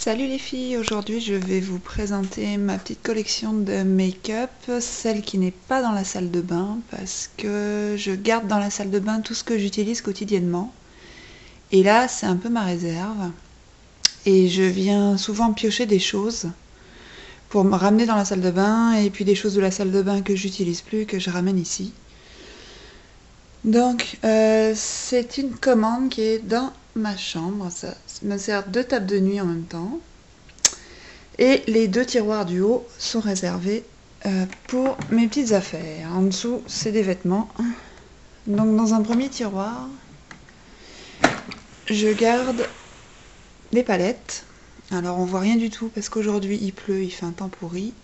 Salut les filles, aujourd'hui je vais vous présenter ma petite collection de make-up, celle qui n'est pas dans la salle de bain parce que je garde dans la salle de bain tout ce que j'utilise quotidiennement. Et là c'est un peu ma réserve et je viens souvent piocher des choses pour me ramener dans la salle de bain et puis des choses de la salle de bain que j'utilise plus que je ramène ici. Donc c'est une commande qui est dans ma chambre, ça me sert de table de nuit en même temps. Et les deux tiroirs du haut sont réservés pour mes petites affaires. En dessous, c'est des vêtements. Donc dans un premier tiroir, je garde des palettes. Alors on voit rien du tout parce qu'aujourd'hui il pleut, il fait un temps pourri.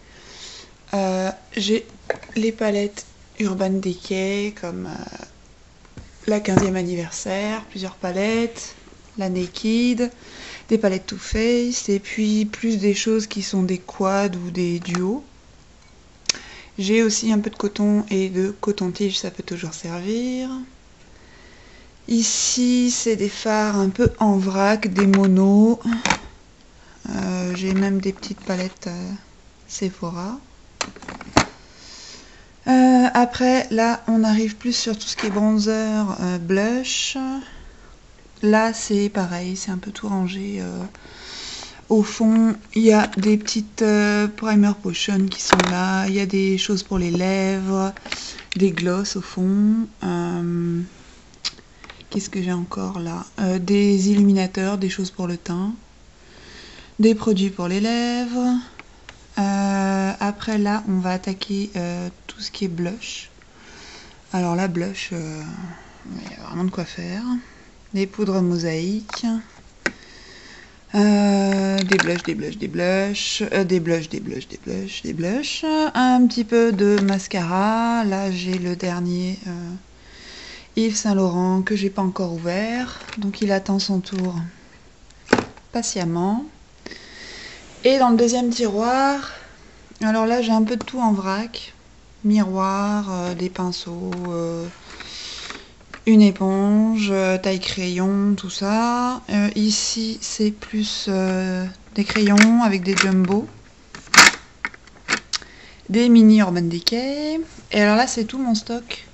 J'ai les palettes Urban Decay comme la 15e anniversaire, plusieurs palettes, la Naked, des palettes Too Faced et puis plus des choses qui sont des quads ou des duos. J'ai aussi un peu de coton et de coton-tige, ça peut toujours servir. Ici, c'est des fards un peu en vrac, des monos. J'ai même des petites palettes Sephora. Après, là, on arrive plus sur tout ce qui est bronzer, blush. Là, c'est pareil, c'est un peu tout rangé. Au fond, il y a des petites primer potion qui sont là. Il y a des choses pour les lèvres, des gloss au fond. Qu'est-ce que j'ai encore là? Des illuminateurs, des choses pour le teint. Des produits pour les lèvres. Après là, on va attaquer tout ce qui est blush. Alors la blush, il y a vraiment de quoi faire. Des poudres mosaïques. Des blushs, des blushs, des blushs, des blushs, des blushs, des blushs, des blushs. Un petit peu de mascara. Là, j'ai le dernier Yves Saint Laurent que j'ai pas encore ouvert. Donc, il attend son tour patiemment. Et dans le deuxième tiroir, alors là, j'ai un peu de tout en vrac. Miroir, des pinceaux, une éponge, taille crayon, tout ça. Ici, c'est plus des crayons avec des jumbo. Des mini Urban Decay. Et alors là, c'est tout mon stock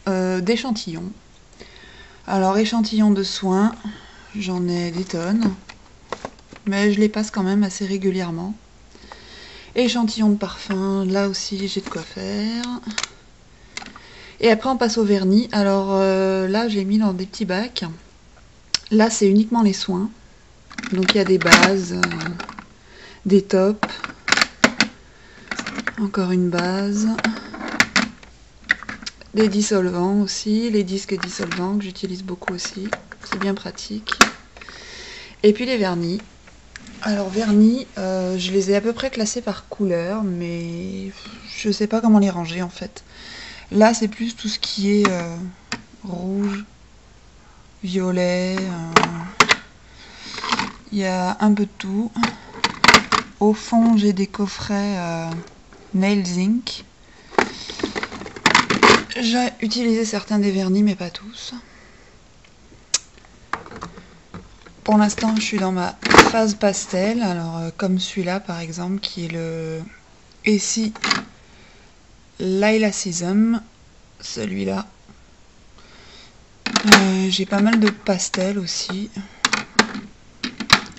d'échantillons. Alors, échantillons de soins, j'en ai des tonnes. Mais je les passe quand même assez régulièrement. Échantillons de parfum, là aussi, j'ai de quoi faire. Et après on passe au vernis. Alors là j'ai mis dans des petits bacs. Là c'est uniquement les soins. Donc il y a des bases, des tops, encore une base, des dissolvants aussi, les disques dissolvants que j'utilise beaucoup aussi. C'est bien pratique. Et puis les vernis. Alors vernis, je les ai à peu près classés par couleur, mais je sais pas comment les ranger en fait. Là, c'est plus tout ce qui est rouge, violet. Il y a un peu de tout. Au fond, j'ai des coffrets Nails Inc. J'ai utilisé certains des vernis, mais pas tous. Pour l'instant, je suis dans ma phase pastel. Alors, comme celui-là, par exemple, qui est le Essie Lila Season, celui-là. J'ai pas mal de pastels aussi.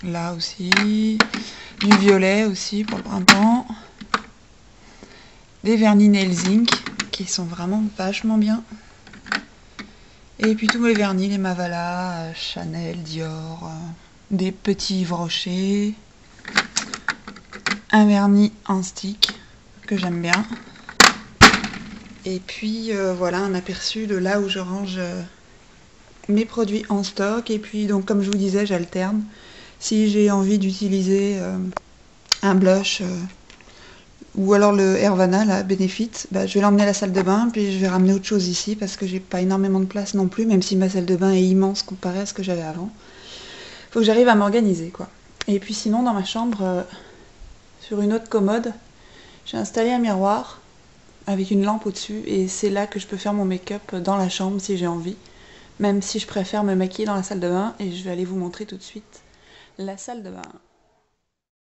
Là aussi. Du violet aussi pour le printemps. Des vernis Nails Inc. qui sont vraiment vachement bien. Et puis tous les vernis, les Mavala, Chanel, Dior. Des petits Yves Rocher. Un vernis en stick que j'aime bien. Et puis voilà un aperçu de là où je range mes produits en stock. Et puis donc comme je vous disais, j'alterne. Si j'ai envie d'utiliser un blush ou alors le Hervana, la Benefit, je vais l'emmener à la salle de bain. Puis je vais ramener autre chose ici parce que j'ai pas énormément de place non plus. Même si ma salle de bain est immense comparée à ce que j'avais avant. Faut que j'arrive à m'organiser quoi. Et puis sinon dans ma chambre, sur une autre commode, j'ai installé un miroir avec une lampe au-dessus, et c'est là que je peux faire mon make-up dans la chambre si j'ai envie, même si je préfère me maquiller dans la salle de bain, et je vais aller vous montrer tout de suite la salle de bain.